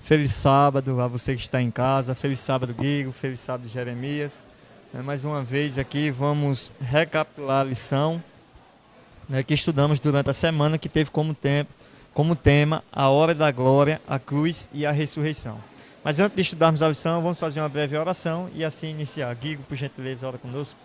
Feliz sábado a você que está em casa. Feliz sábado, Guigo. Feliz sábado, Jeremias. Mais uma vez aqui vamos recapitular a lição, que estudamos durante a semana, que teve como tema a hora da glória, a cruz e a ressurreição. Mas antes de estudarmos a lição, vamos fazer uma breve oração e assim iniciar. Guigo, por gentileza, ora conosco.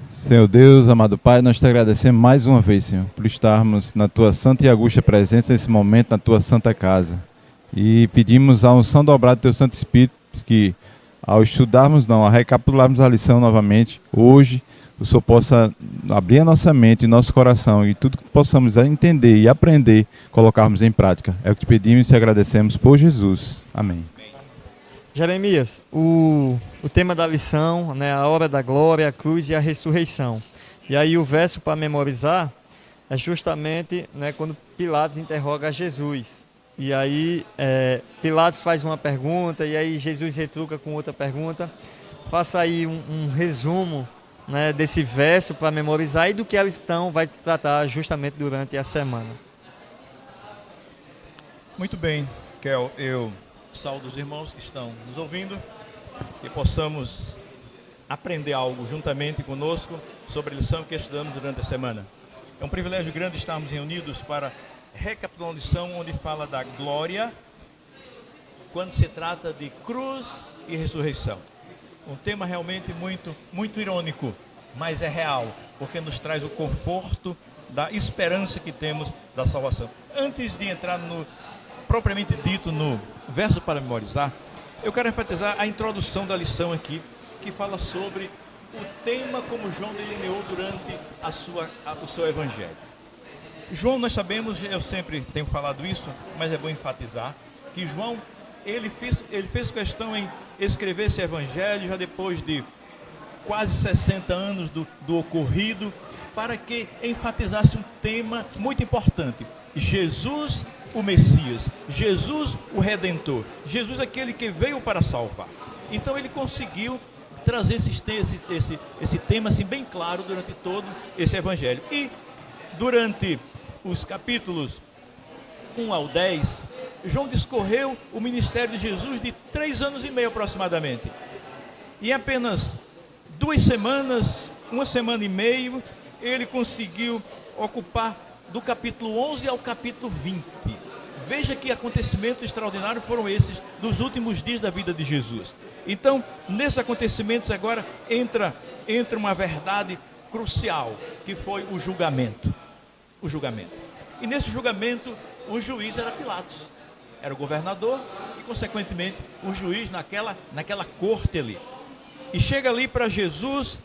Senhor Deus, amado Pai, nós te agradecemos mais uma vez, Senhor, por estarmos na Tua santa e augusta presença nesse momento, na Tua santa casa. E pedimos a unção dobrada do Teu Santo Espírito, que ao estudarmos, ao recapitularmos a lição novamente, hoje, o Senhor possa abrir a nossa mente e nosso coração e tudo que possamos entender e aprender, colocarmos em prática. É o que te pedimos e te agradecemos por Jesus. Amém. Jeremias, o tema da lição, a hora da glória, a cruz e a ressurreição. E aí o verso para memorizar é justamente quando Pilatos interroga Jesus. E aí Pilatos faz uma pergunta e aí Jesus retruca com outra pergunta. Faça aí um resumo desse verso para memorizar e do que a lição vai se tratar justamente durante a semana. Muito bem, Kel, eu saúdo os irmãos que estão nos ouvindo e possamos aprender algo juntamente conosco sobre a lição que estudamos durante a semana. É um privilégio grande estarmos reunidos para recapitular uma lição onde fala da glória quando se trata de cruz e ressurreição. Um tema realmente muito irônico, mas é real, porque nos traz o conforto da esperança que temos da salvação. Antes de entrar propriamente dito no verso para memorizar, eu quero enfatizar a introdução da lição aqui, que fala sobre o tema como João delineou durante o seu evangelho. João, nós sabemos, eu sempre tenho falado isso, mas é bom enfatizar, que João, ele fez questão em escrever esse evangelho já depois de quase 60 anos do ocorrido, para que enfatizasse um tema muito importante: Jesus, o Messias, Jesus, o Redentor, Jesus, aquele que veio para salvar. Então ele conseguiu trazer esse tema assim, bem claro durante todo esse evangelho. E durante os capítulos 1 ao 10, João discorreu o ministério de Jesus de 3 anos e meio aproximadamente. E em apenas 2 semanas, 1 semana e meio, ele conseguiu ocupar do capítulo 11 ao capítulo 20. Veja que acontecimentos extraordinários foram esses dos últimos dias da vida de Jesus. Então, nesses acontecimentos agora entra uma verdade crucial, que foi o julgamento. O julgamento. E nesse julgamento, o juiz era Pilatos. Era o governador e, consequentemente, o juiz naquela corte ali. E chega ali para Jesus,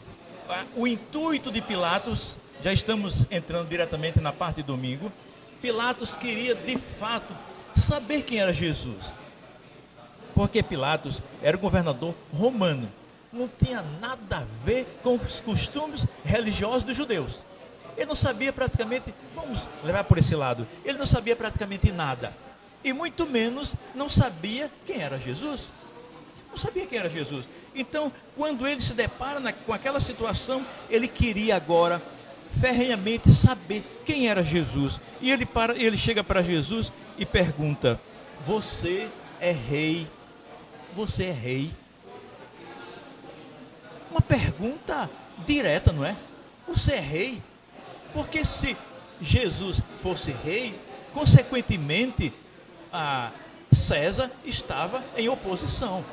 o intuito de Pilatos, já estamos entrando diretamente na parte de domingo. Pilatos queria, de fato, saber quem era Jesus. Porque Pilatos era o governador romano. Não tinha nada a ver com os costumes religiosos dos judeus. Ele não sabia praticamente, vamos levar por esse lado, ele não sabia praticamente nada. E muito menos não sabia quem era Jesus. Não sabia quem era Jesus. Então, quando ele se depara com aquela situação, ele queria agora ferrenhamente saber quem era Jesus. E ele chega para Jesus e pergunta: você é rei? Você é rei? Uma pergunta direta, não é? Você é rei? Porque se Jesus fosse rei, consequentemente, César estava em oposição.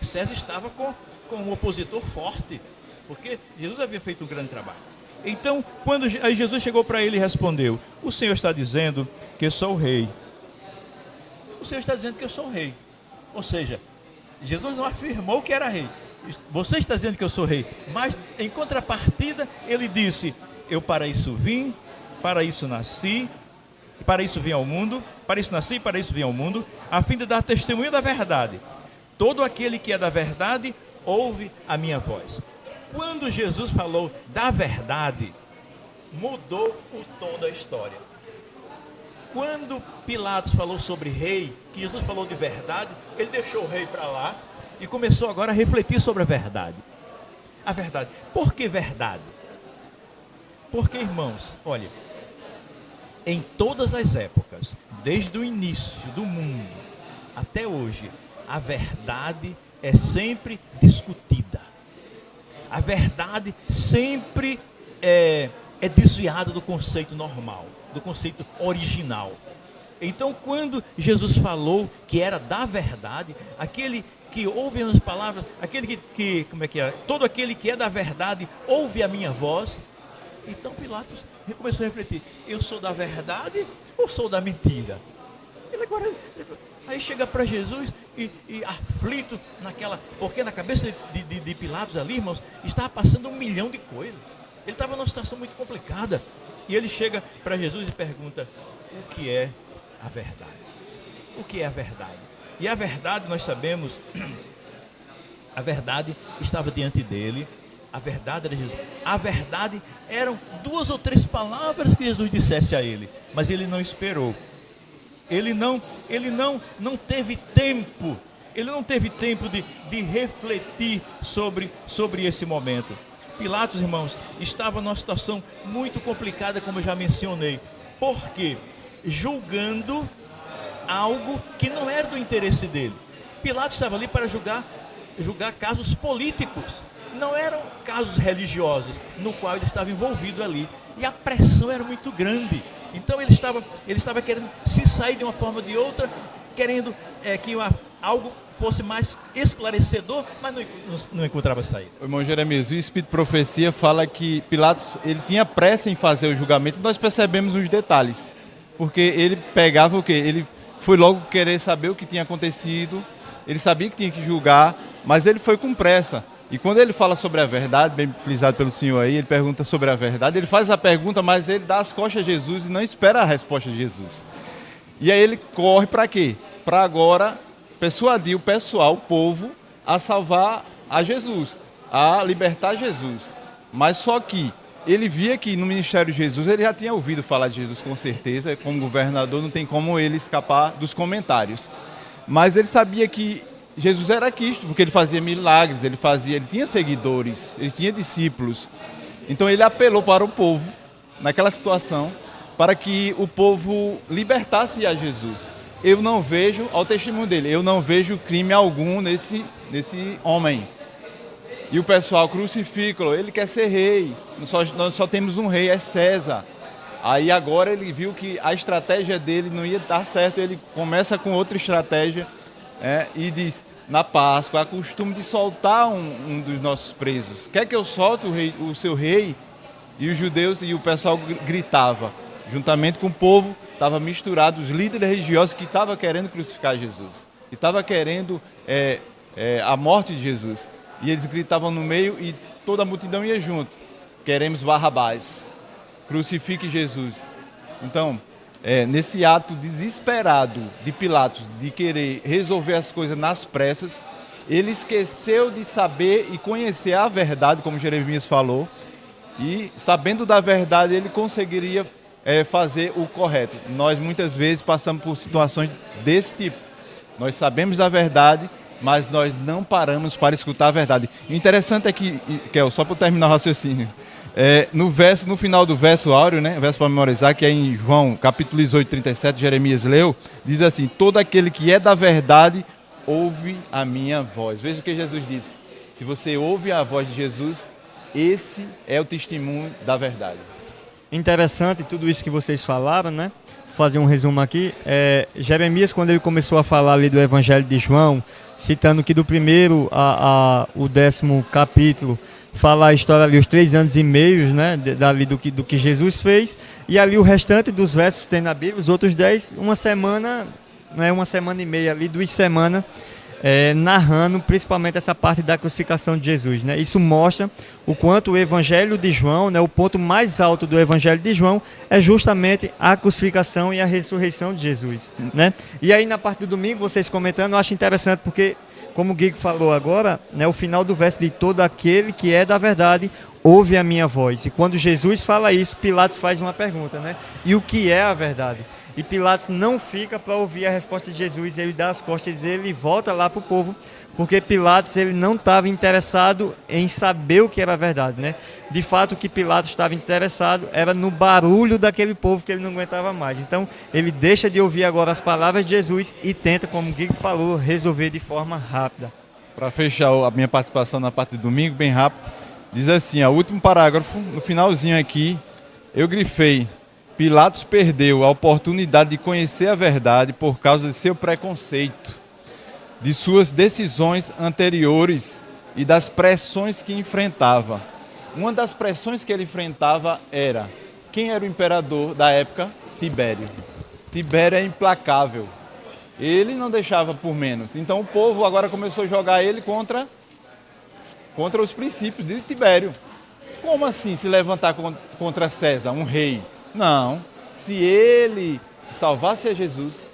César estava com um opositor forte, porque Jesus havia feito um grande trabalho. Então, quando aí Jesus chegou para ele e respondeu: o Senhor está dizendo que eu sou o rei. O Senhor está dizendo que eu sou o rei. Ou seja, Jesus não afirmou que era rei. Você está dizendo que eu sou rei. Mas, em contrapartida, ele disse: eu para isso vim, para isso nasci, para isso vim ao mundo, para isso nasci, para isso vim ao mundo, a fim de dar testemunho da verdade. Todo aquele que é da verdade, ouve a minha voz. Quando Jesus falou da verdade, mudou o tom da história. Quando Pilatos falou sobre rei, que Jesus falou de verdade, ele deixou o rei para lá e começou agora a refletir sobre a verdade. A verdade. Por que verdade? Porque, irmãos, olha, em todas as épocas, desde o início do mundo até hoje, a verdade é sempre discutida. A verdade sempre é desviada do conceito normal, do conceito original. Então, quando Jesus falou que era da verdade, aquele que ouve as palavras, aquele que como é que é? Todo aquele que é da verdade ouve a minha voz. Então Pilatos começou a refletir: eu sou da verdade ou sou da mentira? Aí chega para Jesus e aflito porque na cabeça de Pilatos ali, irmãos, estava passando 1 milhão de coisas. Ele estava numa situação muito complicada. E ele chega para Jesus e pergunta: o que é a verdade? O que é a verdade? E a verdade, nós sabemos, a verdade estava diante dele, a verdade era Jesus. A verdade eram 2 ou 3 palavras que Jesus dissesse a ele, mas ele não esperou. Ele não teve tempo, de refletir sobre esse momento. Pilatos, irmãos, estava numa situação muito complicada, como eu já mencionei. Por quê? Julgando algo que não era do interesse dele. Pilatos estava ali para julgar casos políticos, não eram casos religiosos, no qual ele estava envolvido ali. E a pressão era muito grande. Então ele estava querendo se sair de uma forma ou de outra, querendo que algo fosse mais esclarecedor, mas não encontrava saída. O irmão Jeremias, o Espírito de Profecia fala que Pilatos ele tinha pressa em fazer o julgamento. Nós percebemos os detalhes, porque ele pegava o quê? Ele foi logo querer saber o que tinha acontecido, ele sabia que tinha que julgar, mas ele foi com pressa. E quando ele fala sobre a verdade, bem frisado pelo senhor aí, ele pergunta sobre a verdade, ele faz a pergunta, mas ele dá as costas a Jesus e não espera a resposta de Jesus. E aí ele corre para quê? Para agora persuadir o pessoal, o povo, a salvar a Jesus, a libertar Jesus. Mas só que ele via que no ministério de Jesus, ele já tinha ouvido falar de Jesus com certeza, como governador não tem como ele escapar dos comentários. Mas ele sabia que Jesus era Cristo, porque ele fazia milagres, ele tinha seguidores, ele tinha discípulos. Então ele apelou para o povo, naquela situação, para que o povo libertasse a Jesus. Eu não vejo, ao testemunho dele, eu não vejo crime algum nesse homem. E o pessoal crucifica-o, ele quer ser rei, nós só temos um rei, é César. Aí agora ele viu que a estratégia dele não ia dar certo, ele começa com outra estratégia e diz: na Páscoa há costume de soltar um dos nossos presos. Quer que eu solte o seu rei? E os judeus e o pessoal gritava, juntamente com o povo, estava misturado os líderes religiosos que estavam querendo crucificar Jesus, que estavam querendo a morte de Jesus. E eles gritavam no meio e toda a multidão ia junto: queremos Barrabás, crucifique Jesus. Então, nesse ato desesperado de Pilatos de querer resolver as coisas nas pressas, ele esqueceu de saber e conhecer a verdade, como Jeremias falou, e sabendo da verdade ele conseguiria fazer o correto. Nós muitas vezes passamos por situações desse tipo. Nós sabemos da verdade, mas nós não paramos para escutar a verdade. O interessante é que, Kel, só para terminar o raciocínio, no final do verso áureo, né, verso para memorizar, que é em João, capítulo 18, 37, Jeremias leu, diz assim: todo aquele que é da verdade, ouve a minha voz. Veja o que Jesus disse: se você ouve a voz de Jesus, esse é o testemunho da verdade. Interessante tudo isso que vocês falaram, né? Vou fazer um resumo aqui. Jeremias, quando ele começou a falar ali do Evangelho de João, citando que do 1º o 10º capítulo fala a história ali, os 3 anos e meio, né, dali do que Jesus fez, e ali o restante dos versos que tem na Bíblia, os outros 10, uma semana, né, 1 semana e meia ali, 2 semanas, narrando principalmente essa parte da crucificação de Jesus, né? Isso mostra o quanto o Evangelho de João, né, o ponto mais alto do Evangelho de João é justamente a crucificação e a ressurreição de Jesus, né? E aí na parte do domingo, vocês comentando, eu acho interessante porque, como o Guigo falou agora, né, o final do verso de todo aquele que é da verdade, ouve a minha voz. E quando Jesus fala isso, Pilatos faz uma pergunta, né? E o que é a verdade? E Pilatos não fica para ouvir a resposta de Jesus, ele dá as costas e ele volta lá para o povo, porque Pilatos ele não estava interessado em saber o que era a verdade, né? De fato, o que Pilatos estava interessado era no barulho daquele povo que ele não aguentava mais. Então, ele deixa de ouvir agora as palavras de Jesus e tenta, como o Guigo falou, resolver de forma rápida. Para fechar a minha participação na parte de domingo, bem rápido, diz assim, o último parágrafo, no finalzinho aqui, eu grifei: Pilatos perdeu a oportunidade de conhecer a verdade por causa de seu preconceito, de suas decisões anteriores e das pressões que enfrentava. Uma das pressões que ele enfrentava era: quem era o imperador da época? Tibério. Tibério é implacável. Ele não deixava por menos. Então o povo agora começou a jogar ele contra os princípios de Tibério. Como assim se levantar contra César, um rei? Não. Se ele salvasse a Jesus,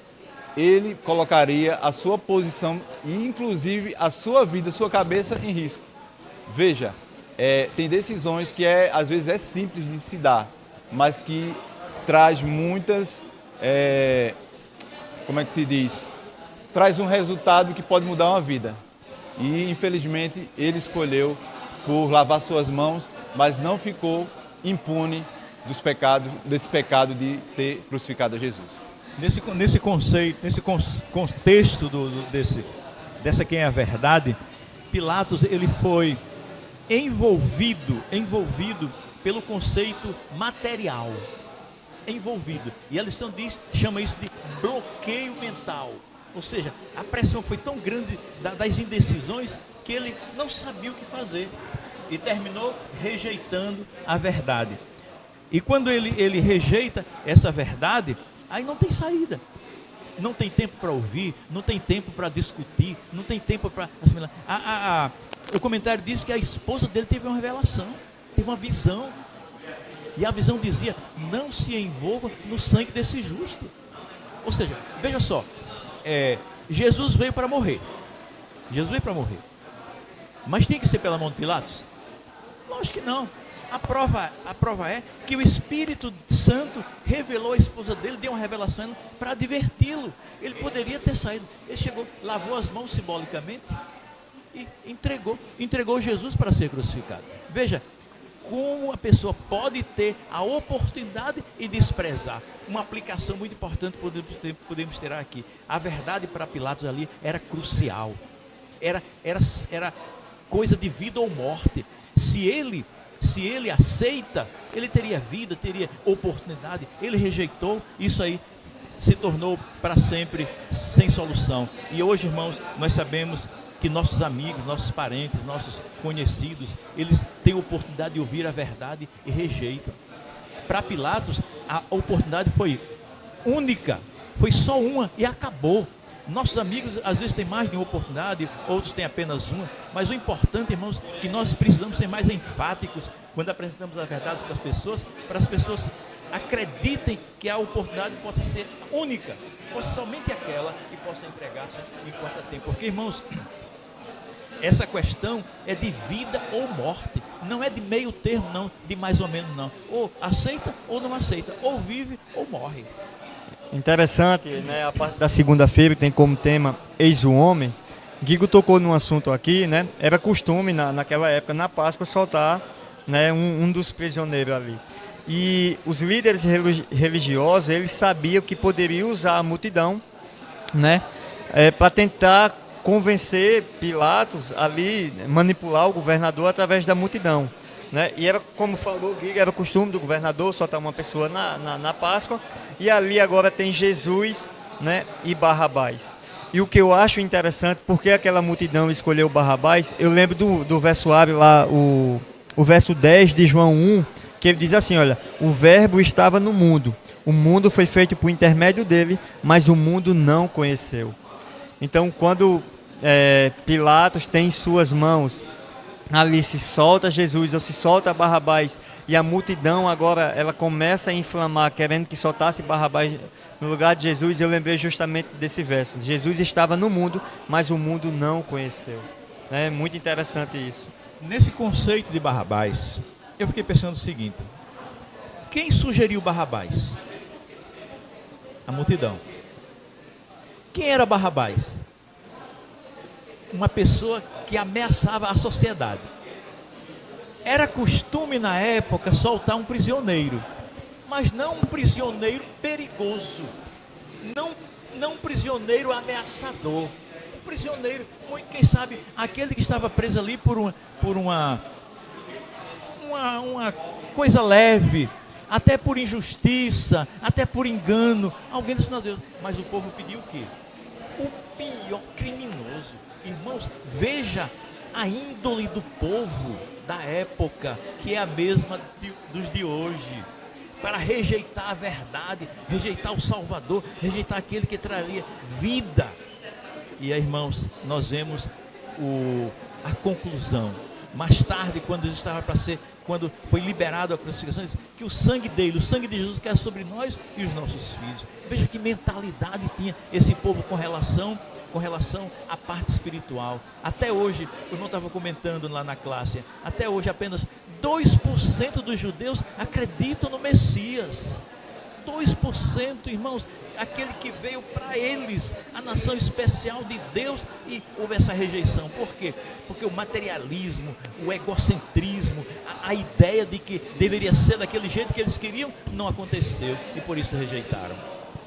ele colocaria a sua posição e inclusive a sua vida, a sua cabeça em risco. Veja, tem decisões que às vezes é simples de se dar, mas que traz muitas, como é que se diz? Traz um resultado que pode mudar uma vida. E infelizmente ele escolheu por lavar suas mãos, mas não ficou impune desse pecado de ter crucificado a Jesus. Nesse conceito, nesse contexto dessa quem é a verdade, Pilatos ele foi envolvido pelo conceito material. Envolvido. E a lição chama isso de bloqueio mental. Ou seja, a pressão foi tão grande das indecisões que ele não sabia o que fazer e terminou rejeitando a verdade. E quando ele rejeita essa verdade, aí não tem saída. Não tem tempo para ouvir, não tem tempo para discutir, não tem tempo para assimilar. O comentário diz que a esposa dele teve uma revelação, teve uma visão. E a visão dizia: não se envolva no sangue desse justo. Ou seja, veja só, Jesus veio para morrer. Jesus veio para morrer. Mas tinha que ser pela mão de Pilatos? Lógico que não. A prova é que o Espírito Santo revelou a esposa dele, deu uma revelação para adverti-lo. Ele poderia ter saído. Ele chegou, lavou as mãos simbolicamente e entregou Jesus para ser crucificado. Veja como a pessoa pode ter a oportunidade e desprezar. Uma aplicação muito importante podemos tirar aqui. A verdade para Pilatos ali era crucial. Era coisa de vida ou morte. Se ele aceita, ele teria vida, teria oportunidade. Ele rejeitou, isso aí se tornou para sempre sem solução. E hoje, irmãos, nós sabemos que nossos amigos, nossos parentes, nossos conhecidos, eles têm oportunidade de ouvir a verdade e rejeitam. Para Pilatos, a oportunidade foi única, foi só uma e acabou. Nossos amigos às vezes têm mais de uma oportunidade, outros têm apenas uma, mas o importante, irmãos, é que nós precisamos ser mais enfáticos quando apresentamos a verdade para as pessoas acreditem que a oportunidade possa ser única, possa somente aquela e possa entregar-se enquanto há tempo. Porque, irmãos, essa questão é de vida ou morte, não é de meio termo não, de mais ou menos não. Ou aceita ou não aceita, ou vive ou morre. Interessante, né? A parte da segunda-feira tem como tema Eis o Homem. Guigo tocou num assunto aqui, né? Era costume naquela época, na Páscoa, soltar, né, um dos prisioneiros ali. E os líderes religiosos, eles sabiam que poderiam usar a multidão, né, para tentar convencer Pilatos ali, manipular o governador através da multidão. Né? E era, como falou o Guigo, era o costume do governador soltar uma pessoa na Páscoa, e ali agora tem Jesus, né, e Barrabás. E o que eu acho interessante, porque aquela multidão escolheu Barrabás, eu lembro do verso abre lá, o verso 10 de João 1, que ele diz assim, olha, o verbo estava no mundo, o mundo foi feito por intermédio dele, mas o mundo não conheceu. Então, quando Pilatos tem em suas mãos ali se solta Jesus ou se solta Barrabás e a multidão agora ela começa a inflamar querendo que soltasse Barrabás no lugar de Jesus, eu lembrei justamente desse verso. Jesus estava no mundo, mas o mundo não o conheceu. É muito interessante isso. Nesse conceito de Barrabás, eu fiquei pensando o seguinte: quem sugeriu Barrabás? A multidão. Quem era Barrabás? Uma pessoa que ameaçava a sociedade. Era costume na época soltar um prisioneiro, mas não um prisioneiro perigoso, não um prisioneiro ameaçador, um prisioneiro, quem sabe, aquele que estava preso ali por uma coisa leve, até por injustiça, até por engano. Alguém disse, não, Deus, mas o povo pediu o quê? O pior criminoso. Irmãos, veja a índole do povo da época, que é a mesma dos de hoje, para rejeitar a verdade, rejeitar o Salvador, rejeitar aquele que traria vida. E aí, irmãos, nós vemos a conclusão. Mais tarde, quando foi liberado a crucificação, diz que o sangue dele, o sangue de Jesus, quer sobre nós e os nossos filhos. Veja que mentalidade tinha esse povo com relação à parte espiritual. Até hoje, o irmão estava comentando lá na classe, até hoje apenas 2% dos judeus acreditam no Messias. 2%, irmãos, aquele que veio para eles, a nação especial de Deus, e houve essa rejeição. Por quê? Porque o materialismo, o egocentrismo, a ideia de que deveria ser daquele jeito que eles queriam, não aconteceu, e por isso rejeitaram.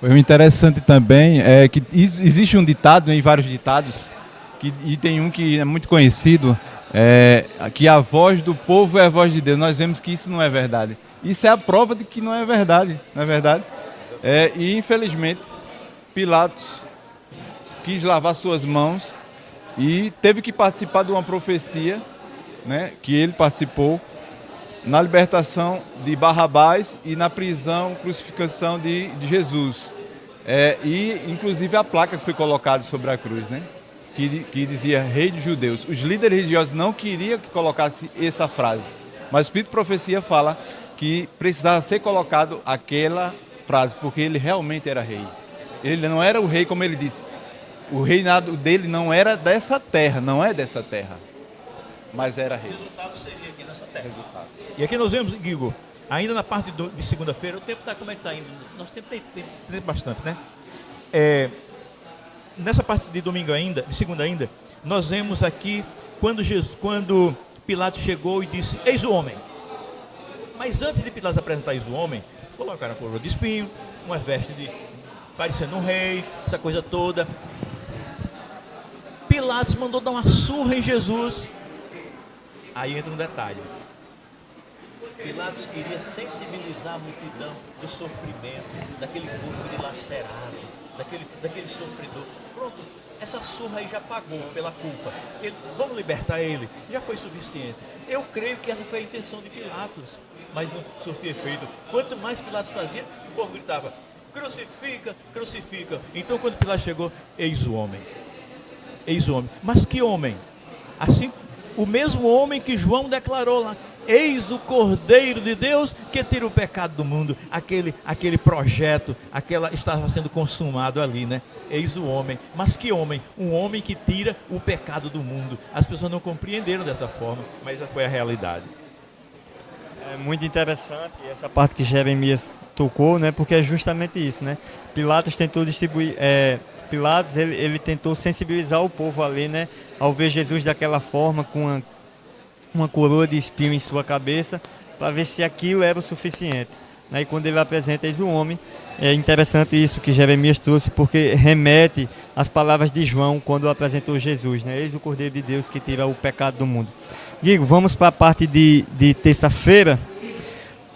O interessante também é que existe um ditado, em vários ditados, e tem um que é muito conhecido, que a voz do povo é a voz de Deus. Nós vemos que isso não é verdade. Isso é a prova de que não é verdade, não é verdade? E infelizmente, Pilatos quis lavar suas mãos e teve que participar de uma profecia, né, que ele participou, na libertação de Barrabás e na prisão, crucificação de Jesus. E inclusive a placa que foi colocada sobre a cruz, né, que dizia Rei dos Judeus. Os líderes religiosos não queriam que colocasse essa frase, mas o Espírito de Profecia fala que precisava ser colocado aquela frase, porque ele realmente era rei. Ele não era o rei, como ele disse. O reinado dele não era dessa terra, não é dessa terra, mas era rei. O resultado seria aqui nessa terra. E aqui nós vemos, Guigo, ainda na parte de segunda-feira, o tempo está como é que está indo? Nosso tempo tem bastante, né? Nessa parte de domingo ainda, de segunda ainda, nós vemos aqui quando Pilatos chegou e disse, eis o homem. Mas antes de Pilatos apresentar eis o homem, colocaram a coroa de espinho, uma veste parecendo um rei, essa coisa toda. Pilatos mandou dar uma surra em Jesus. Aí entra um detalhe. Pilatos queria sensibilizar a multidão do sofrimento, daquele corpo dilacerado, daquele sofredor. Pronto, essa surra aí já pagou pela culpa. Vamos libertar ele, já foi suficiente. Eu creio que essa foi a intenção de Pilatos, mas não surtiu efeito. Quanto mais Pilatos fazia, o povo gritava, crucifica, crucifica. Então quando Pilatos chegou, eis o homem. Eis o homem. Mas que homem? Assim, o mesmo homem que João declarou lá, eis o Cordeiro de Deus que tira o pecado do mundo. Aquele projeto, estava sendo consumado ali, né? Eis o homem. Mas que homem? Um homem que tira o pecado do mundo. As pessoas não compreenderam dessa forma, mas essa foi a realidade. É muito interessante essa parte que Jeremias tocou, né? Porque é justamente isso, né? Pilatos tentou distribuir... Pilatos, ele tentou sensibilizar o povo ali, né? Ao ver Jesus daquela forma, com uma coroa de espinho em sua cabeça, para ver se aquilo era o suficiente. E quando ele apresenta eis o homem, é interessante isso que Jeremias trouxe, porque remete às palavras de João quando apresentou Jesus, né? Eis o Cordeiro de Deus que tira o pecado do mundo. Guigo, vamos para a parte de terça-feira,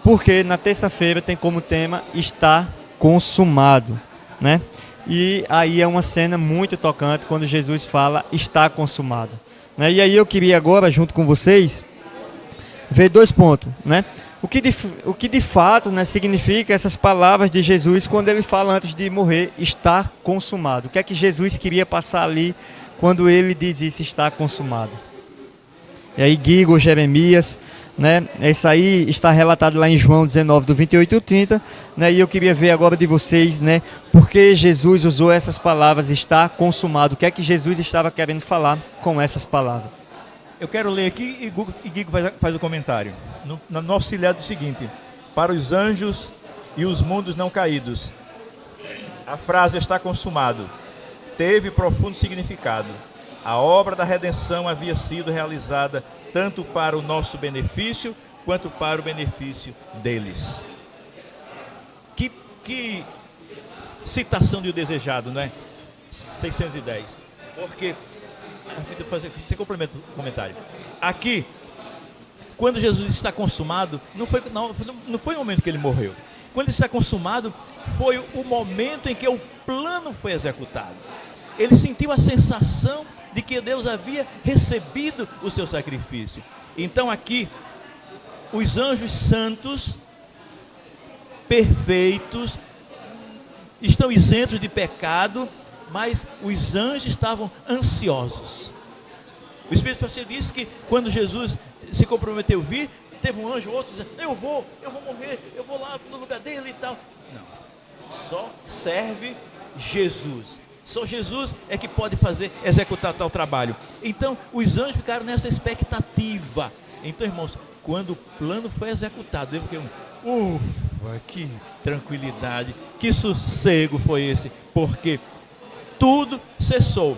porque na terça-feira tem como tema está consumado, né? E aí é uma cena muito tocante quando Jesus fala está consumado, né? E aí eu queria agora, junto com vocês, ver 2 pontos, né? O que de fato, né, significa essas palavras de Jesus quando ele fala antes de morrer, está consumado. O que é que Jesus queria passar ali quando ele diz isso, está consumado? E aí Guigo, Jeremias, né? Isso aí está relatado lá em João 19, do 28 ao 30, né? E eu queria ver agora de vocês, né? Por que Jesus usou essas palavras, está consumado? O que é que Jesus estava querendo falar com essas palavras? Eu quero ler aqui e Guigo faz o comentário. No auxiliar do seguinte, para os anjos e os mundos não caídos. A frase está consumado teve profundo significado. A obra da redenção havia sido realizada tanto para o nosso benefício quanto para o benefício deles. Que citação de O Desejado, não é? 610. Porque, você complementa o comentário. Aqui, quando Jesus está consumado, não foi o momento que ele morreu. Quando ele está consumado, foi o momento em que o plano foi executado. Ele sentiu a sensação de que Deus havia recebido o seu sacrifício. Então aqui, os anjos santos, perfeitos, estão isentos de pecado, mas os anjos estavam ansiosos. O Espírito Santo disse que quando Jesus se comprometeu a vir, teve um anjo, outro dizendo, eu vou morrer, eu vou lá no lugar dele e tal. Não, só serve Jesus. Só Jesus é que pode executar tal trabalho. Então, os anjos ficaram nessa expectativa. Então, irmãos, quando o plano foi executado, devo ter ufa, que tranquilidade, que sossego foi esse, porque tudo cessou.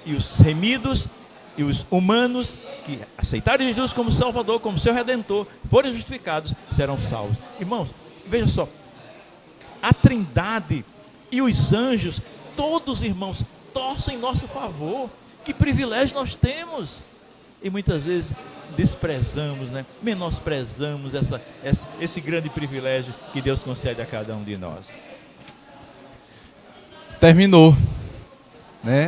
E os remidos e os humanos que aceitaram Jesus como Salvador, como seu Redentor, forem justificados, serão salvos. Irmãos, veja só, a Trindade e os anjos, todos, irmãos, torcem em nosso favor. Que privilégio nós temos! E muitas vezes desprezamos, menosprezamos esse grande privilégio que Deus concede a cada um de nós. Terminou.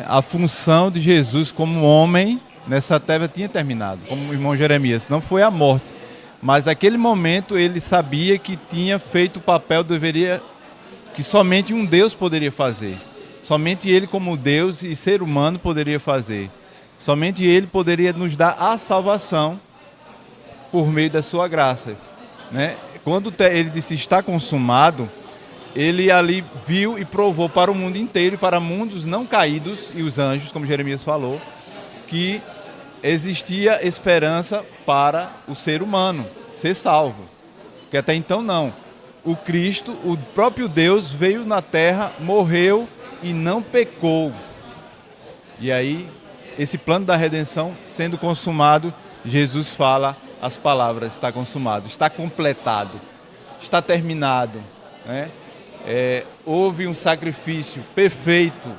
A função de Jesus como homem nessa terra tinha terminado, como o irmão Jeremias. Não foi a morte, mas naquele momento ele sabia que tinha feito o papel que somente um Deus poderia fazer. Somente ele como Deus e ser humano poderia fazer. Somente ele poderia nos dar a salvação por meio da sua graça. Quando ele disse está consumado, ele ali viu e provou para o mundo inteiro e para mundos não caídos e os anjos, como Jeremias falou, que existia esperança para o ser humano ser salvo. Porque até então não. O Cristo, o próprio Deus, veio na terra, morreu e não pecou. E aí, esse plano da redenção sendo consumado, Jesus fala as palavras, está consumado, está completado, está terminado. Houve um sacrifício perfeito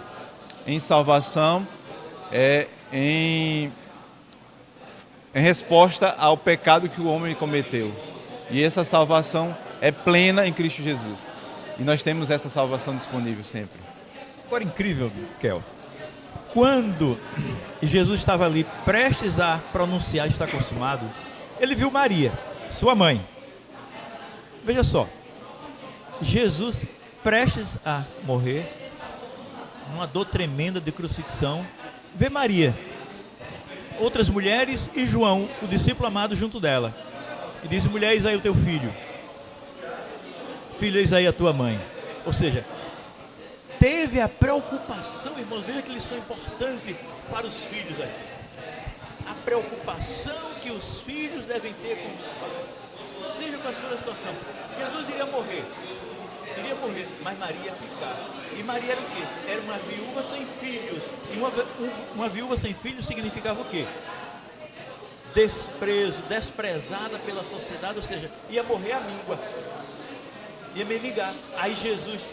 em salvação, em resposta ao pecado que o homem cometeu. E essa salvação é plena em Cristo Jesus. E nós temos essa salvação disponível sempre. Agora, incrível, Kel, quando Jesus estava ali prestes a pronunciar está consumado, ele viu Maria, sua mãe. Veja só, Jesus prestes a morrer, numa dor tremenda de crucifixão, vê Maria, outras mulheres e João, o discípulo amado, junto dela. E diz, mulher, eis aí o teu filho. Filho, eis aí a tua mãe. Ou seja, teve a preocupação, irmãos, veja que lição importante para os filhos aqui. A preocupação que os filhos devem ter com os pais, seja com a sua situação. Jesus iria morrer, mas Maria ia ficar. E Maria era o quê? Era uma viúva sem filhos. E uma viúva sem filhos significava o quê? Desprezo, desprezada pela sociedade, ou seja, ia morrer à míngua, ia mendigar. Aí Jesus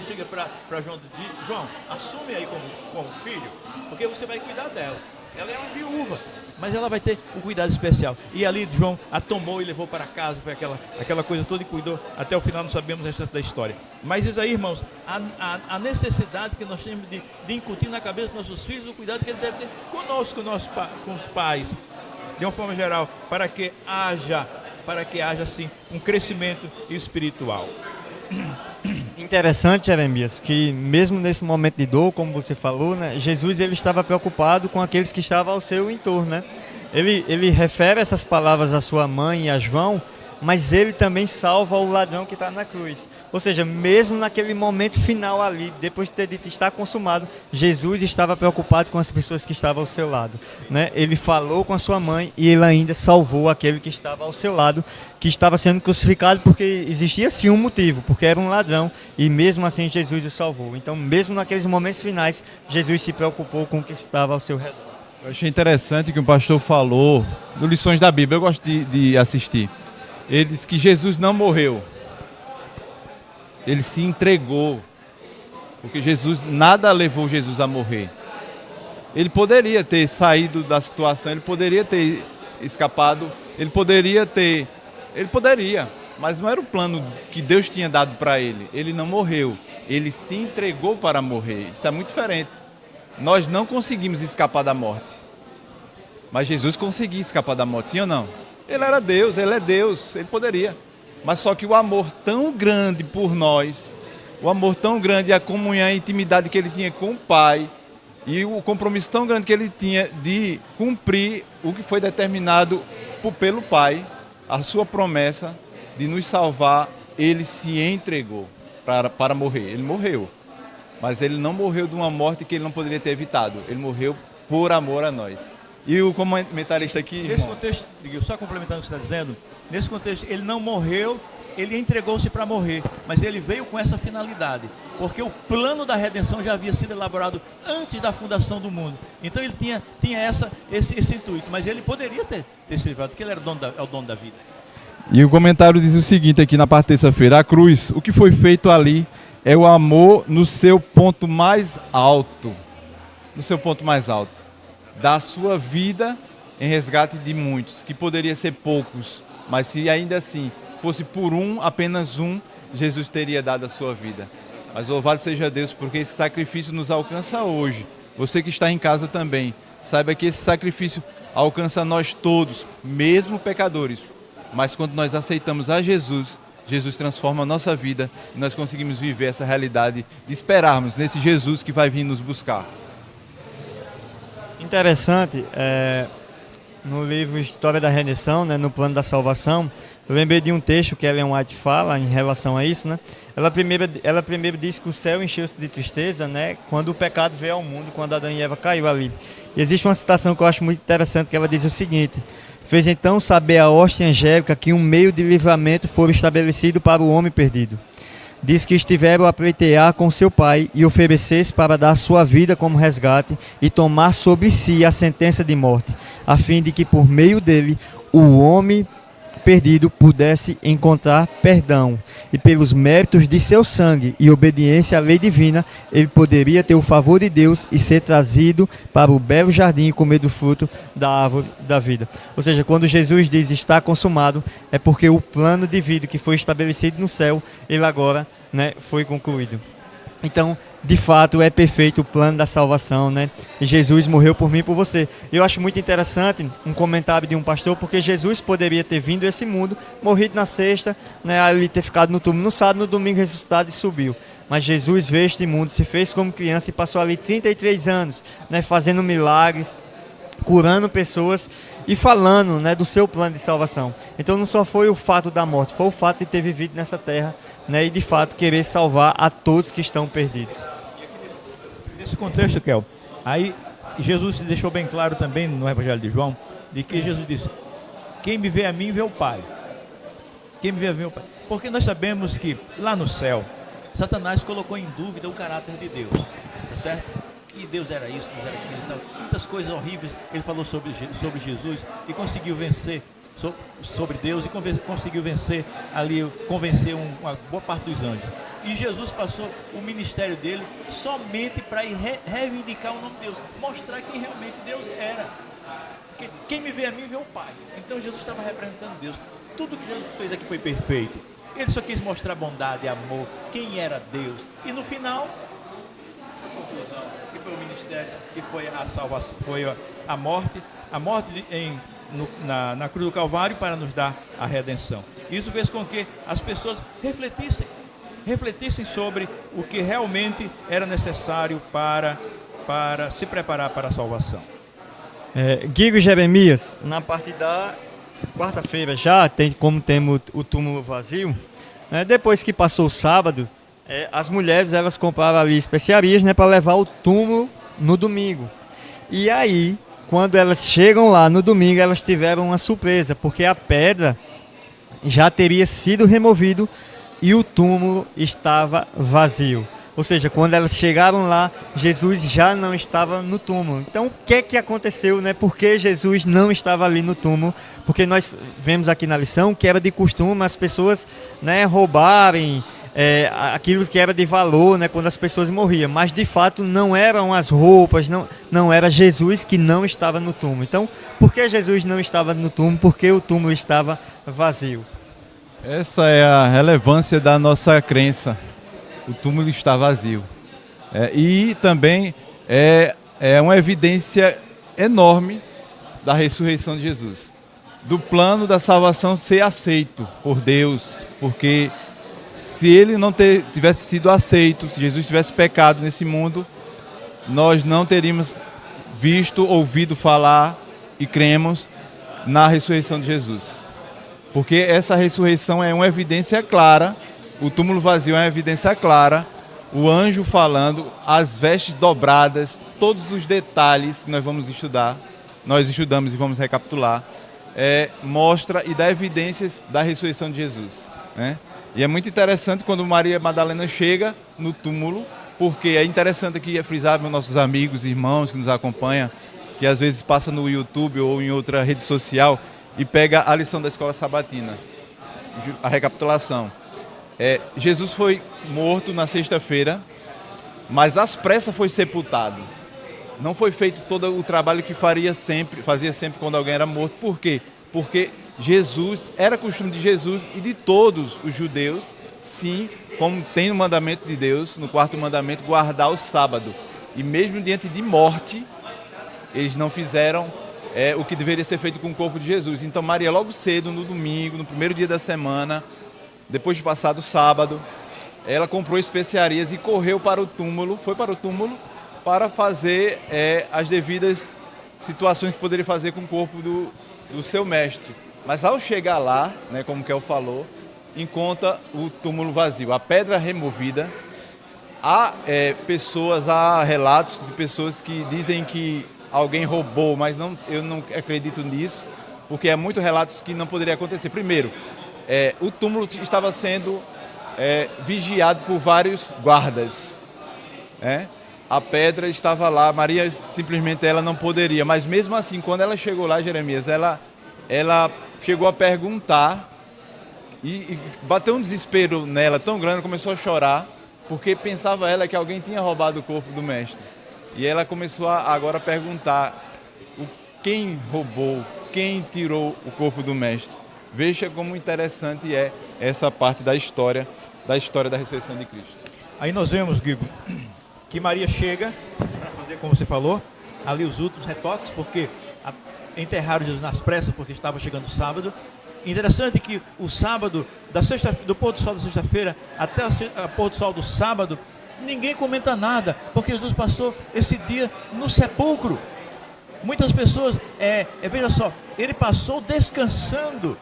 chega para João e diz, João, assume aí como filho, porque você vai cuidar dela. Ela é uma viúva, mas ela vai ter um cuidado especial. E ali João a tomou e levou para casa, foi aquela coisa toda e cuidou. Até o final não sabemos o restante da história. Mas isso aí, irmãos, a necessidade que nós temos de incutir na cabeça dos nossos filhos, o cuidado que ele deve ter conosco, com os pais, de uma forma geral, para que haja assim um crescimento espiritual. Interessante, Jeremias, que mesmo nesse momento de dor, como você falou, Jesus ele estava preocupado com aqueles que estavam ao seu entorno, Ele refere essas palavras à sua mãe e a João, mas ele também salva o ladrão que está na cruz. Ou seja, mesmo naquele momento final ali, depois de ter dito está consumado, Jesus estava preocupado com as pessoas que estavam ao seu lado, né? Ele falou com a sua mãe e ele ainda salvou aquele que estava ao seu lado, que estava sendo crucificado porque existia sim um motivo, porque era um ladrão, e mesmo assim Jesus o salvou. Então, mesmo naqueles momentos finais, Jesus se preocupou com o que estava ao seu redor. Eu achei interessante que o pastor falou do Lições da Bíblia. Eu gosto de assistir. Ele disse que Jesus não morreu. Ele se entregou. Porque nada levou Jesus a morrer. Ele poderia ter saído da situação, ele poderia ter escapado, ele poderia, mas não era o plano que Deus tinha dado para ele. Ele não morreu. Ele se entregou para morrer. Isso é muito diferente. Nós não conseguimos escapar da morte. Mas Jesus conseguia escapar da morte, sim ou não? Ele era Deus, ele é Deus, ele poderia. Mas só que o amor tão grande por nós, o amor tão grande, a comunhão, a intimidade que ele tinha com o Pai, e o compromisso tão grande que ele tinha de cumprir o que foi determinado pelo Pai, a sua promessa de nos salvar, ele se entregou para morrer. Ele morreu. Mas ele não morreu de uma morte que ele não poderia ter evitado. Ele morreu por amor a nós. E o comentarista aqui... Nesse contexto, só complementando o que você está dizendo, nesse contexto, ele não morreu, ele entregou-se para morrer, mas ele veio com essa finalidade, porque o plano da redenção já havia sido elaborado antes da fundação do mundo. Então ele tinha esse intuito, mas ele poderia ter se livrado, porque ele era o dono da vida. E o comentário diz o seguinte aqui na parte terça-feira: a cruz, o que foi feito ali é o amor no seu ponto mais alto. No seu ponto mais alto. Da sua vida em resgate de muitos, que poderia ser poucos, mas se ainda assim fosse por apenas um, Jesus teria dado a sua vida. Mas louvado seja Deus, porque esse sacrifício nos alcança hoje. Você que está em casa também, saiba que esse sacrifício alcança nós todos, mesmo pecadores. Mas quando nós aceitamos a Jesus, Jesus transforma a nossa vida e nós conseguimos viver essa realidade de esperarmos nesse Jesus que vai vir nos buscar. Interessante, no livro História da Redenção, né, no plano da salvação, eu lembrei de um texto que Ellen White fala em relação a isso, né? Ela primeiro diz que o céu encheu-se de tristeza, né, quando o pecado veio ao mundo, quando Adão e Eva caiu ali. E existe uma citação que eu acho muito interessante, que ela diz o seguinte: fez então saber a hoste angélica que um meio de livramento foi estabelecido para o homem perdido. Diz que estiveram a pleitear com seu pai e oferecer-se para dar sua vida como resgate e tomar sobre si a sentença de morte, a fim de que por meio dele o homem perdido pudesse encontrar perdão, e pelos méritos de seu sangue e obediência à lei divina, ele poderia ter o favor de Deus e ser trazido para o belo jardim e comer do fruto da árvore da vida. Ou seja, quando Jesus diz está consumado, é porque o plano de vida que foi estabelecido no céu, ele agora, né, foi concluído. Então, de fato, é perfeito o plano da salvação, né? E Jesus morreu por mim e por você. Eu acho muito interessante um comentário de um pastor, porque Jesus poderia ter vindo a esse mundo, morrido na sexta, né, ali ter ficado no túmulo no sábado, no domingo ressuscitado e subiu. Mas Jesus veio a este mundo, se fez como criança e passou ali 33 anos, né, fazendo milagres, curando pessoas e falando, né, do seu plano de salvação. Então não só foi o fato da morte, foi o fato de ter vivido nessa terra, né, e de fato querer salvar a todos que estão perdidos. Nesse contexto, Kel, aí Jesus deixou bem claro também no Evangelho de João, de que Jesus disse: quem me vê a mim, vê o Pai. Quem me vê a mim, vê o Pai. Porque nós sabemos que lá no céu, Satanás colocou em dúvida o caráter de Deus, tá certo? Que Deus era isso, Deus era aquilo e tal. Muitas coisas horríveis ele falou sobre Jesus e conseguiu vencer sobre Deus e conseguiu vencer ali, convencer uma boa parte dos anjos. E Jesus passou o ministério dele somente para reivindicar o nome de Deus, mostrar quem realmente Deus era. Porque quem me vê a mim, vê o Pai. Então Jesus estava representando Deus. Tudo que Jesus fez aqui foi perfeito. Ele só quis mostrar bondade, amor, quem era Deus. E no final, a conclusão, que foi o ministério, que foi a salvação, foi a morte na cruz do Calvário para nos dar a redenção. Isso fez com que as pessoas refletissem sobre o que realmente era necessário para se preparar para a salvação. Guigo e Jeremias, na parte da quarta-feira já, como temos o túmulo vazio, né, depois que passou o sábado, as mulheres elas compraram ali especiarias, né, para levar o túmulo no domingo. E aí, quando elas chegam lá no domingo, elas tiveram uma surpresa, porque a pedra já teria sido removido e o túmulo estava vazio. Ou seja, quando elas chegaram lá, Jesus já não estava no túmulo. Então, o que aconteceu, né? Por que Jesus não estava ali no túmulo? Porque nós vemos aqui na lição que era de costume as pessoas, né, roubarem aquilo que era de valor, né, quando as pessoas morriam. Mas, de fato, não eram as roupas, não era Jesus que não estava no túmulo. Então, por que Jesus não estava no túmulo? Porque o túmulo estava vazio. Essa é a relevância da nossa crença. O túmulo está vazio. E também é uma evidência enorme da ressurreição de Jesus. Do plano da salvação ser aceito por Deus. Porque se ele não tivesse sido aceito, se Jesus tivesse pecado nesse mundo, nós não teríamos visto, ouvido falar e cremos na ressurreição de Jesus. Porque essa ressurreição é uma evidência clara. O túmulo vazio é uma evidência clara, o anjo falando, as vestes dobradas, todos os detalhes que nós vamos estudar, nós estudamos e vamos recapitular, mostra e dá evidências da ressurreição de Jesus, né? E é muito interessante quando Maria Madalena chega no túmulo, porque é interessante aqui frisar meus nossos amigos e irmãos que nos acompanham, que às vezes passa no YouTube ou em outra rede social e pega a lição da escola sabatina, a recapitulação. Jesus foi morto na sexta-feira, mas às pressas foi sepultado. Não foi feito todo o trabalho que fazia sempre quando alguém era morto. Por quê? Porque Jesus, era costume de Jesus e de todos os judeus, sim, como tem no mandamento de Deus, no quarto mandamento, guardar o sábado. E mesmo diante de morte, eles não fizeram o que deveria ser feito com o corpo de Jesus. Então Maria, logo cedo, no domingo, no primeiro dia da semana, depois de passar o sábado, ela comprou especiarias e correu para o túmulo, foi para o túmulo para fazer as devidas situações que poderia fazer com o corpo do seu mestre. Mas ao chegar lá, né, como Kel falou, encontra o túmulo vazio, a pedra removida. Há relatos de pessoas que dizem que alguém roubou, mas eu não acredito nisso, porque há muitos relatos que não poderia acontecer. Primeiro, o túmulo estava sendo vigiado por vários guardas. A pedra estava lá, Maria simplesmente ela não poderia, mas mesmo assim, quando ela chegou lá, Jeremias, ela chegou a perguntar e bateu um desespero nela tão grande, começou a chorar, porque pensava ela que alguém tinha roubado o corpo do mestre. E ela começou agora a perguntar quem roubou, quem tirou o corpo do mestre. Veja como interessante é essa parte da história da ressurreição de Cristo. Aí nós vemos, Guigo, que Maria chega para fazer, como você falou, ali os últimos retoques, porque enterraram Jesus nas pressas, porque estava chegando o sábado. Interessante que o sábado, do pôr do sol da sexta-feira até o pôr do sol do sábado, ninguém comenta nada, porque Jesus passou esse dia no sepulcro. Muitas pessoas, veja só, ele passou descansando,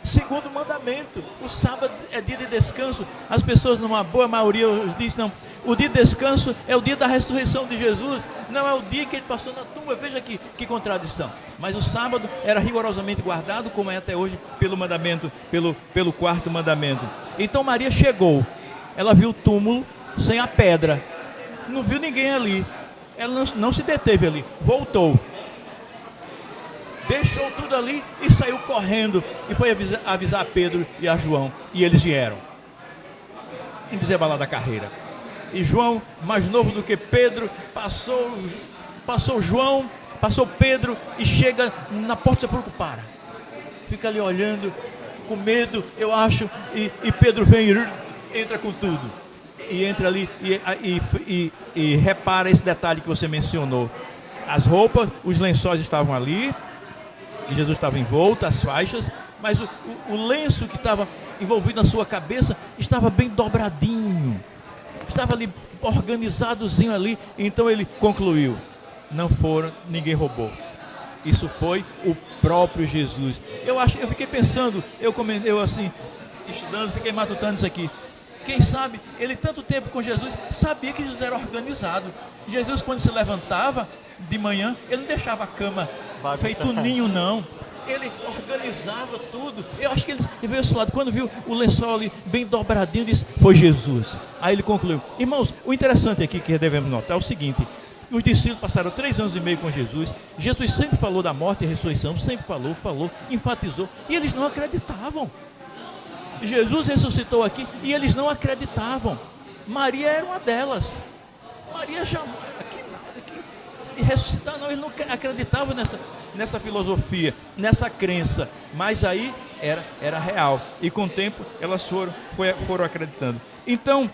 segundo o mandamento. O sábado é dia de descanso. As pessoas, numa boa maioria, dizem, não, o dia de descanso é o dia da ressurreição de Jesus, não é o dia que ele passou na tumba. Veja que contradição. Mas o sábado era rigorosamente guardado, como é até hoje, pelo mandamento, pelo quarto mandamento. Então Maria chegou, ela viu o túmulo sem a pedra, não viu ninguém ali, ela não se deteve ali, voltou, deixou tudo ali e saiu correndo e foi avisar a Pedro e a João, e eles vieram em desembalar da carreira. E João, mais novo do que Pedro, passou João, passou Pedro e chega na porta do sepulcro, fica ali olhando com medo, eu acho, e Pedro vem e entra com tudo, e entra ali e repara esse detalhe que você mencionou. As roupas, os lençóis estavam ali, e Jesus estava envolto, as faixas, mas o lenço que estava envolvido na sua cabeça estava bem dobradinho, estava ali organizadozinho ali. Então ele concluiu: ninguém roubou. Isso foi o próprio Jesus. Eu fiquei pensando, eu assim, estudando, fiquei matutando isso aqui. Quem sabe, ele tanto tempo com Jesus, sabia que Jesus era organizado. Jesus, quando se levantava de manhã, ele não deixava a cama feito ninho, não. Ele organizava tudo. Eu acho que ele veio esse lado, quando viu o lençol ali bem dobradinho, disse, foi Jesus. Aí ele concluiu. Irmãos, o interessante aqui que devemos notar é o seguinte: os discípulos passaram 3 anos e meio com Jesus. Jesus sempre falou da morte e ressurreição, sempre falou, enfatizou, e eles não acreditavam. Jesus ressuscitou aqui e eles não acreditavam. Maria era uma delas. Maria jamais, de ressuscitar não, eles não acreditavam nessa filosofia, nessa crença, mas aí era real, e com o tempo elas foram acreditando. Então,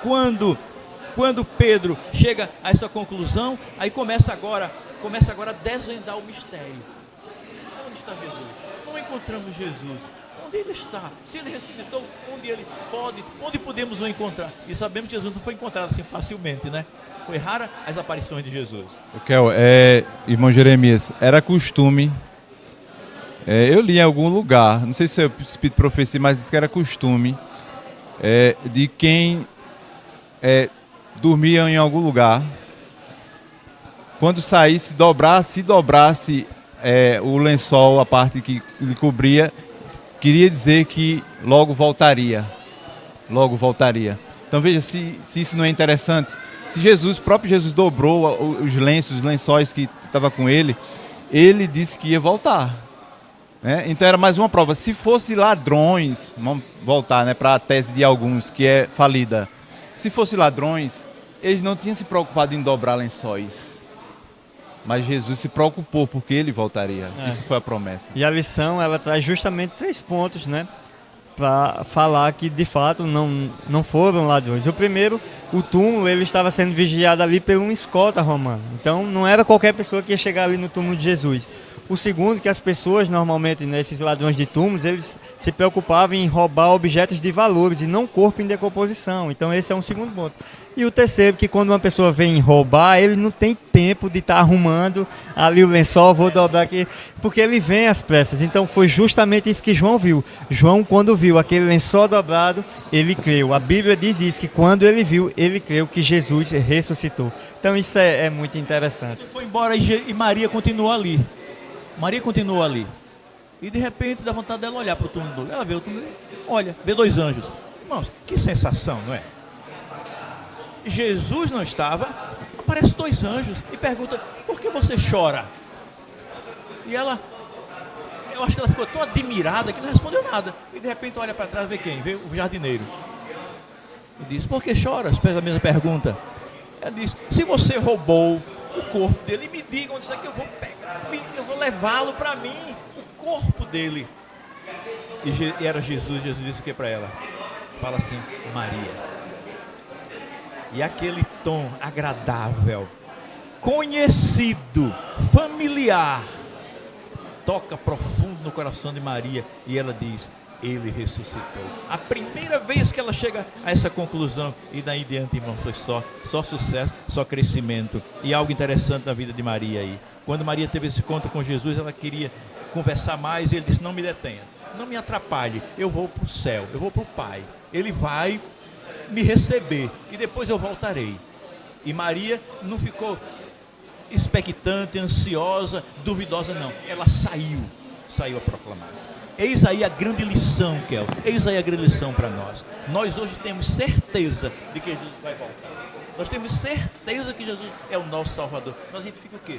quando Pedro chega a essa conclusão, aí começa agora a desvendar o mistério. Onde está Jesus? Não encontramos Jesus. Onde ele está? Se ele ressuscitou, onde podemos o encontrar? E sabemos que Jesus não foi encontrado assim facilmente, né? Foi rara as aparições de Jesus. Irmão Jeremias, era costume, eu li em algum lugar, não sei se é o Espírito de Profecia, mas disse que era costume de quem dormia em algum lugar, quando saísse, se dobrasse o lençol, a parte que lhe cobria, queria dizer que logo voltaria. Então veja se isso não é interessante. Se próprio Jesus dobrou os lençóis que estava com ele disse que ia voltar, né? Então era mais uma prova. Se fosse ladrões, vamos voltar, né, para a tese de alguns que é falida. Se fosse ladrões, eles não tinham se preocupado em dobrar lençóis. Mas Jesus se preocupou porque ele voltaria. Isso foi a promessa. E a lição, ela traz justamente 3 pontos, né? Para falar que de fato não foram ladrões. O primeiro, o túmulo, ele estava sendo vigiado ali por um escolta romano. Então não era qualquer pessoa que ia chegar ali no túmulo de Jesus. O segundo, que as pessoas normalmente, nesses ladrões de túmulos, eles se preocupavam em roubar objetos de valores e não corpo em decomposição. Então esse é um segundo ponto. E o terceiro, que quando uma pessoa vem roubar, ele não tem tempo de estar arrumando ali o lençol, vou dobrar aqui, porque ele vem às pressas. Então foi justamente isso que João viu. João, quando viu aquele lençol dobrado, ele creu. A Bíblia diz isso, que quando ele viu, ele creu que Jesus ressuscitou. Então isso é muito interessante. Ele foi embora e Maria continuou ali. E de repente dá vontade dela olhar para o túmulo. Ela vê o túmulo, vê 2 anjos. Irmãos, que sensação, não é? Jesus não estava, aparece 2 anjos e pergunta, por que você chora? E eu acho que ela ficou tão admirada que não respondeu nada. E de repente olha para trás, vê quem? Vê o jardineiro. E diz, por que choras? Fez a mesma pergunta. Ela diz, se você roubou o corpo dele, me diga onde está que eu vou pegar, eu vou levá-lo para mim, o corpo dele. E era Jesus disse o que para ela? Fala assim, Maria. E aquele tom agradável, conhecido, familiar, toca profundo no coração de Maria e ela diz, ele ressuscitou. A primeira vez que ela chega a essa conclusão, e daí em diante, irmão, foi só sucesso, só crescimento. E algo interessante na vida de Maria aí. Quando Maria teve esse encontro com Jesus, ela queria conversar mais e ele disse, não me detenha, não me atrapalhe, eu vou para o céu, eu vou para o Pai. Ele vai me receber e depois eu voltarei. E Maria não ficou expectante, ansiosa, duvidosa, não. Ela saiu a proclamar. Eis aí a grande lição, Kel. Eis aí a grande lição para nós. Nós hoje temos certeza de que Jesus vai voltar. Nós temos certeza que Jesus é o nosso Salvador. Mas a gente fica o quê?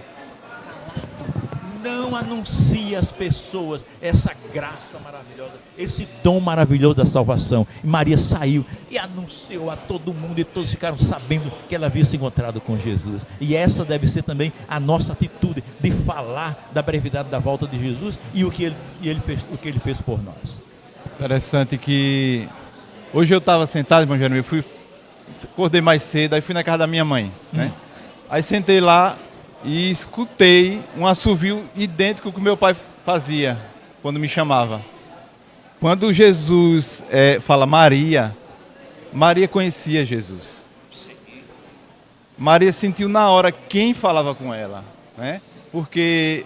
Não anuncia às pessoas essa graça maravilhosa, esse dom maravilhoso da salvação. E Maria saiu e anunciou a todo mundo e todos ficaram sabendo que ela havia se encontrado com Jesus. E essa deve ser também a nossa atitude de falar da brevidade da volta de Jesus e o que ele fez por nós. Interessante que hoje eu estava sentado, irmão Jeremias, acordei mais cedo, aí fui na casa da minha mãe, né? Aí sentei lá e escutei um assovio idêntico que o meu pai fazia quando me chamava. Quando Jesus fala Maria, Maria conhecia Jesus. Maria sentiu na hora quem falava com ela, né? porque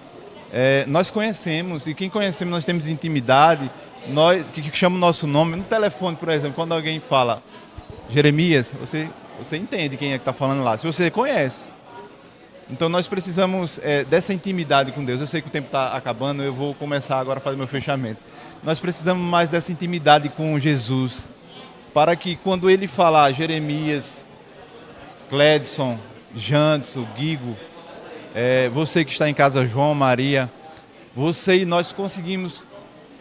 nós conhecemos, e quem conhecemos nós temos intimidade, nós que chama o nosso nome, no telefone, por exemplo, quando alguém fala Jeremias, você entende quem é que está falando lá, se você conhece. Então nós precisamos dessa intimidade com Deus. Eu sei que o tempo está acabando, eu vou começar agora a fazer meu fechamento. Nós precisamos mais dessa intimidade com Jesus, para que quando ele falar Jeremias, Cledson, Janderson, Guigo, você que está em casa, João, Maria, você e nós conseguimos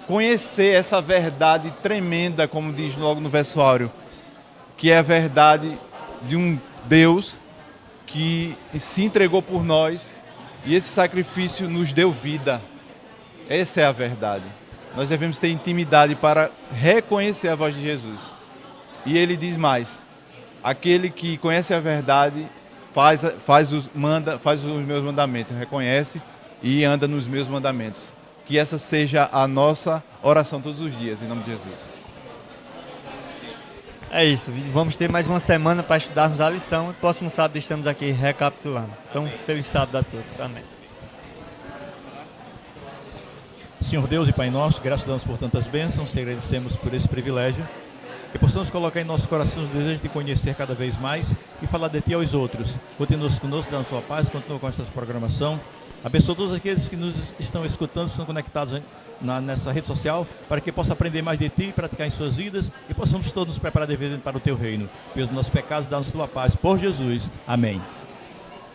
conhecer essa verdade tremenda, como diz logo no versário, que é a verdade de um Deus que se entregou por nós e esse sacrifício nos deu vida. Essa é a verdade. Nós devemos ter intimidade para reconhecer a voz de Jesus. E ele diz mais: aquele que conhece a verdade faz os meus mandamentos, reconhece e anda nos meus mandamentos. Que essa seja a nossa oração todos os dias, em nome de Jesus. É isso, vamos ter mais uma semana para estudarmos a lição. Próximo sábado estamos aqui recapitulando. Então, feliz sábado a todos. Amém. Senhor Deus e Pai nosso, graças a Deus por tantas bênçãos, te agradecemos por esse privilégio, que possamos colocar em nossos corações o desejo de conhecer cada vez mais e falar de Ti aos outros. Continua conosco, dando a Tua paz, continua com esta programação. Abençoa todos aqueles que nos estão escutando, estão conectados nessa rede social, para que possa aprender mais de Ti, praticar em suas vidas e possamos todos nos preparar devidamente para o Teu reino. Pelos nossos pecados, dá-nos Tua paz. Por Jesus. Amém.